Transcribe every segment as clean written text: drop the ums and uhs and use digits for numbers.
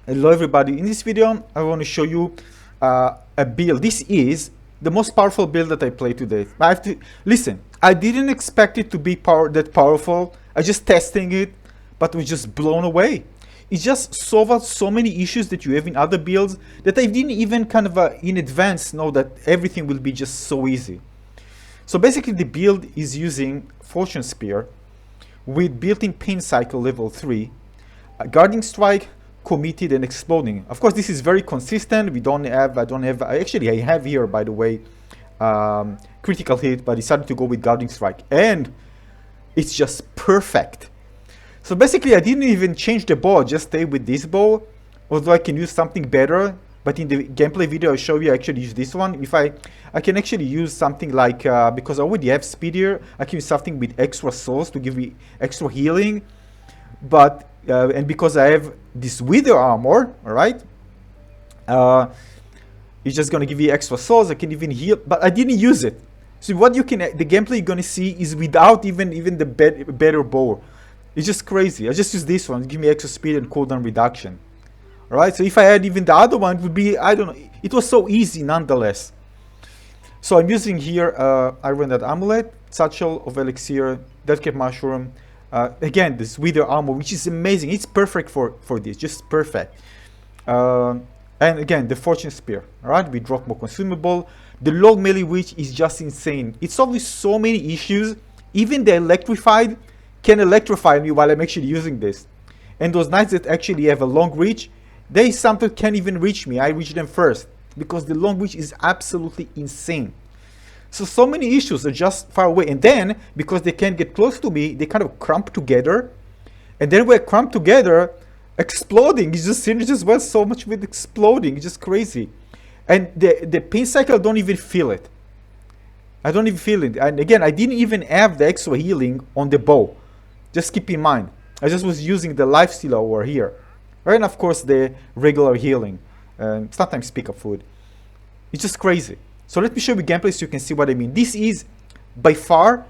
Hello everybody, in this video I want to show you a build. This is the most powerful build that I played today. I have to listen, I didn't expect it to be that powerful. I just testing it, but was just blown away. It just solved so many issues that you have in other builds that I didn't even kind of in advance know that everything will be just so easy. So basically the build is using Fortune Spear with built-in pain cycle level 3, guarding strike, committed, and exploding. Of course, this is very consistent. I have here, by the way, critical hit, but I decided to go with guarding strike, and it's just perfect. So basically, I didn't even change the bow, just stay with this bow, although I can use something better. But in the gameplay video I show you, I actually use this one. If I can actually use something like, because I already have speed here, I can use something with extra souls to give me extra healing. But and because I have this wither armor, all right, it's just gonna give you extra souls. I can even heal, but I didn't use it. So what you can, the gameplay you're gonna see is without even the better bow. It's just crazy. I just use this one to give me extra speed and cooldown reduction. All right. So if I had even the other one, it would be, I don't know. It was so easy nonetheless. So I'm using here Iron Amulet, Satchel of Elixir, Deathcap Mushroom. Again, this Wither Armor, which is amazing. It's perfect for this, just perfect. And again, the Fortune Spear, all right? We drop more consumable. The Log Melee Witch is just insane. It solves so many issues. Even the Electrified can electrify me while I'm actually using this. And those knights that actually have a long reach, they sometimes can't even reach me. I reach them first because the long reach is absolutely insane. So many issues are just far away, and then because they can't get close to me, they kind of crump together, and then we're crumped together, exploding. It's just synergize well so much with exploding. It's just crazy, and the pain cycle, I don't even feel it. I don't even feel it. And again, I didn't even have the extra healing on the bow. Just keep in mind, I just was using the lifesteal over here, and of course the regular healing, and sometimes pick up food. It's just crazy. So let me show you gameplay so you can see what I mean. This is by far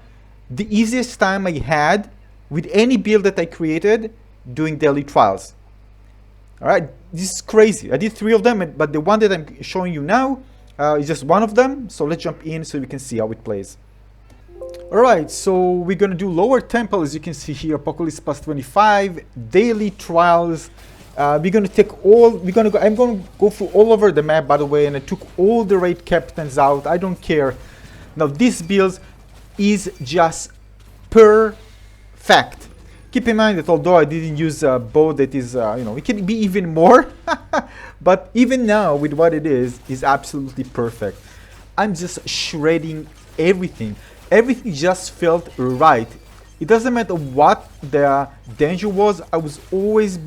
the easiest time I had with any build that I created doing daily trials. All right, this is crazy. I did 3 of them, but the one that I'm showing you now is just one of them. So let's jump in so we can see how it plays. All right, so we're gonna do lower temple, as you can see here, Apocalypse plus 25, daily trials. I'm gonna go through all over the map, by the way, and I took all the raid captains out. I don't care. Now this build is just perfect. Keep in mind that although I didn't use a bow that is, it can be even more, but even now with what it is absolutely perfect. I'm just shredding everything. Everything just felt right. It doesn't matter what the danger was. I was always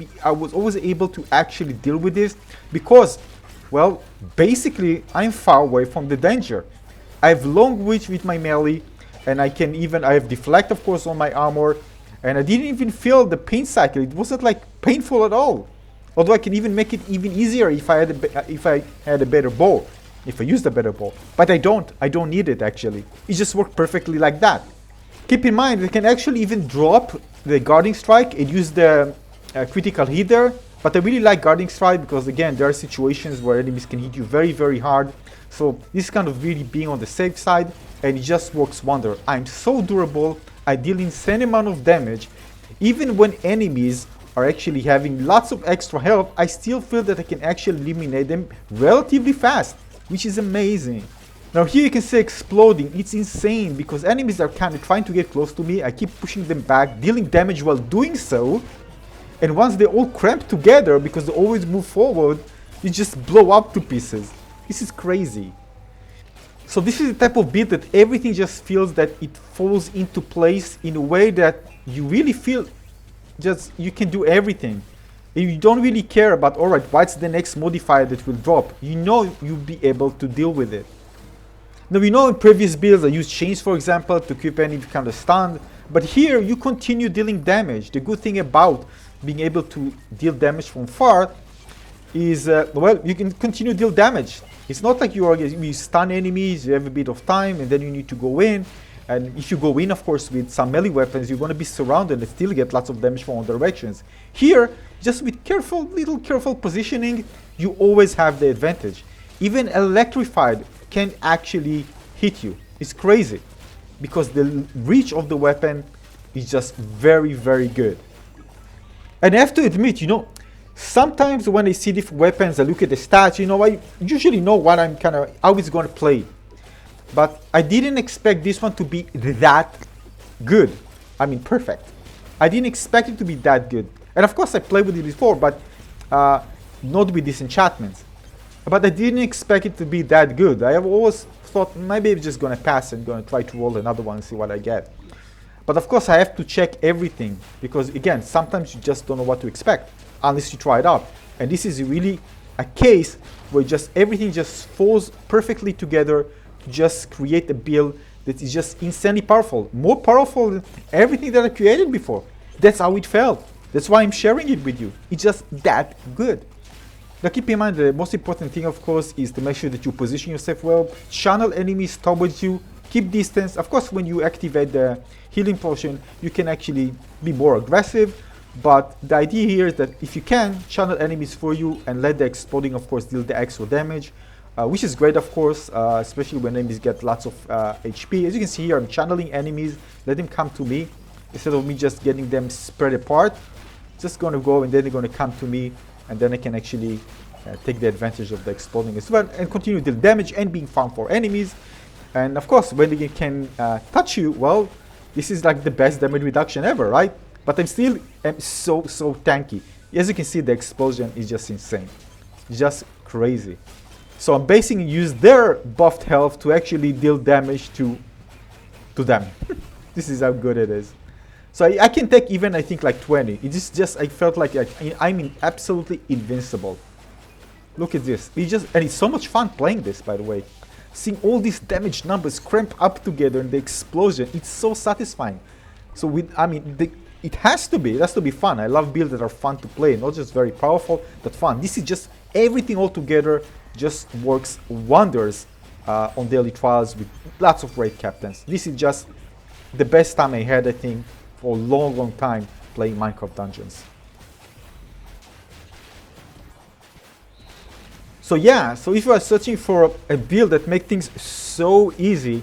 able to actually deal with this because, well, basically I'm far away from the danger. I have long reach with my melee, and I have deflect, of course, on my armor, and I didn't even feel the pain cycle. It wasn't like painful at all. Although I can even make it even easier if I had a better bow, if I used a better bow. But I don't need it actually. It just worked perfectly like that. Keep in mind, we can actually even drop the guarding strike and use the critical hit there. But I really like guarding strike because, again, there are situations where enemies can hit you very, very hard. So this is kind of really being on the safe side, and it just works wonder. I'm so durable. I deal insane amount of damage. Even when enemies are actually having lots of extra health, I still feel that I can actually eliminate them relatively fast, which is amazing. Now here you can see exploding. It's insane because enemies are kind of trying to get close to me. I keep pushing them back, dealing damage while doing so. And once they all cramp together, because they always move forward, you just blow up to pieces. This is crazy. So this is the type of build that everything just feels that it falls into place in a way that you really feel just you can do everything. You don't really care about, alright, what's the next modifier that will drop. You know you'll be able to deal with it. Now we know in previous builds I used chains, for example, to keep enemies kind of stunned, but here you continue dealing damage. The good thing about being able to deal damage from far is, well, you can continue deal damage. It's not like you stun enemies, you have a bit of time, and then you need to go in. And if you go in, of course, with some melee weapons, you're going to be surrounded and still get lots of damage from all directions. Here, just with careful positioning, you always have the advantage. Even Electrified can actually hit you. It's crazy because the reach of the weapon is just very, very good. And I have to admit, you know, sometimes when I see different weapons, I look at the stats, you know, I usually know what I'm how it's going to play. But I didn't expect this one to be that good. I mean, perfect. I didn't expect it to be that good. And of course, I played with it before, but not with disenchantments. But I didn't expect it to be that good. I have always thought maybe I'm just going to pass and going to try to roll another one and see what I get. But of course, I have to check everything because, again, sometimes you just don't know what to expect unless you try it out. And this is really a case where just everything just falls perfectly together to just create a build that is just insanely powerful. More powerful than everything that I created before. That's how it felt. That's why I'm sharing it with you. It's just that good. Now keep in mind the most important thing, of course, is to make sure that you position yourself well, channel enemies towards you, keep distance. Of course, when you activate the healing potion, you can actually be more aggressive. But the idea here is that if you can, channel enemies for you and let the exploding, of course, deal the extra damage. Which is great, of course, especially when enemies get lots of HP. As you can see here, I'm channeling enemies, let them come to me. Instead of me just getting them spread apart, just going to go and then they're going to come to me. And then I can actually take the advantage of the exploding as well and continue to deal damage and being found for enemies. And of course, when they can touch you, well, this is like the best damage reduction ever, right? But I'm still so tanky. As you can see, the explosion is just insane. Just crazy. So I'm basically use their buffed health to actually deal damage to them. This is how good it is. So I can take even, I think, like 20. It is just, I felt like I'm absolutely invincible. Look at this. And it's so much fun playing this, by the way. Seeing all these damage numbers cramp up together and the explosion, it's so satisfying. So it has to be fun. I love builds that are fun to play, not just very powerful, but fun. This is just everything all together just works wonders on daily trials with lots of great captains. This is just the best time I had, I think, for a long time playing Minecraft Dungeons. So yeah, so if you are searching for a build that makes things so easy,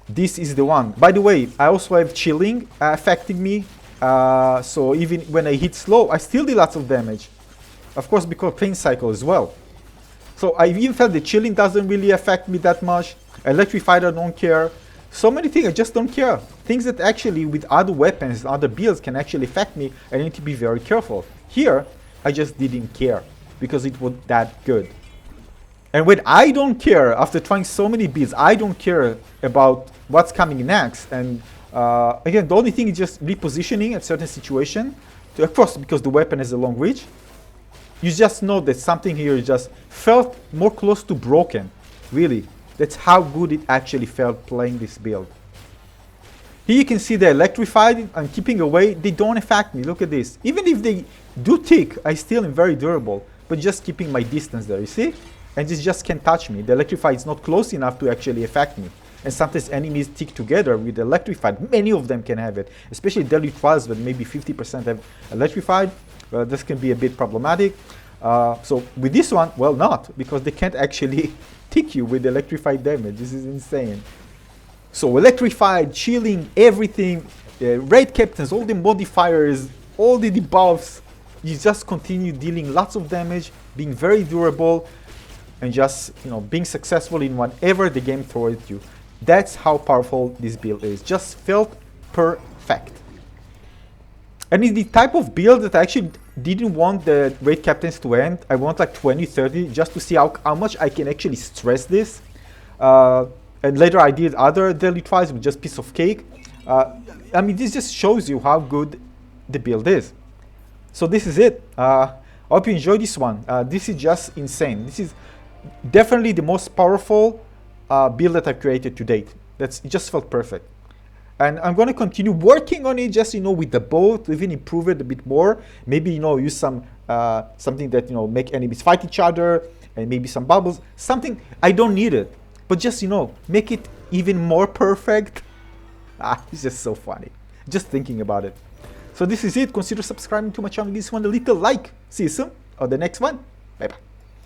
this is the one. By the way, I also have chilling affecting me. So even when I hit slow, I still do lots of damage. Of course, because pain cycle as well. So I even felt the chilling doesn't really affect me that much. Electrified, I don't care. So many things, I just don't care. Things that actually with other weapons, other builds can actually affect me. I need to be very careful. Here, I just didn't care because it was that good. And when I don't care, after trying so many builds, I don't care about what's coming next. And again, the only thing is just repositioning at certain situation. Of course, because the weapon has a long reach. You just know that something here just felt more close to broken. Really. That's how good it actually felt playing this build. Here you can see the Electrified. I'm keeping away. They don't affect me. Look at this. Even if they do tick, I still am very durable. But just keeping my distance there, you see? And this just can't touch me. The Electrified is not close enough to actually affect me. And sometimes enemies tick together with Electrified. Many of them can have it. Especially daily trials that maybe 50% have Electrified. This can be a bit problematic. So with this one, well, not. Because they can't actually tick you with Electrified damage. This is insane. So Electrified, chilling, everything. Raid captains, all the modifiers, all the debuffs. You just continue dealing lots of damage. Being very durable. And just, being successful in whatever the game throws at you. That's how powerful this build is. Just felt perfect. And it's the type of build that I actually didn't want the raid captains to end. I want like 20, 30, just to see how much I can actually stress this. And later I did other daily trials with just piece of cake. This just shows you how good the build is. So this is it. I hope you enjoyed this one. This is just insane. This is definitely the most powerful build that I've created to date. It just felt perfect. And I'm going to continue working on it just, with the bow to even improve it a bit more. Maybe, use something that, make enemies fight each other and maybe some bubbles. Something, I don't need it. But just, make it even more perfect. It's just so funny. Just thinking about it. So this is it. Consider subscribing to my channel. Give this one a little like. See you soon on the next one. Bye bye.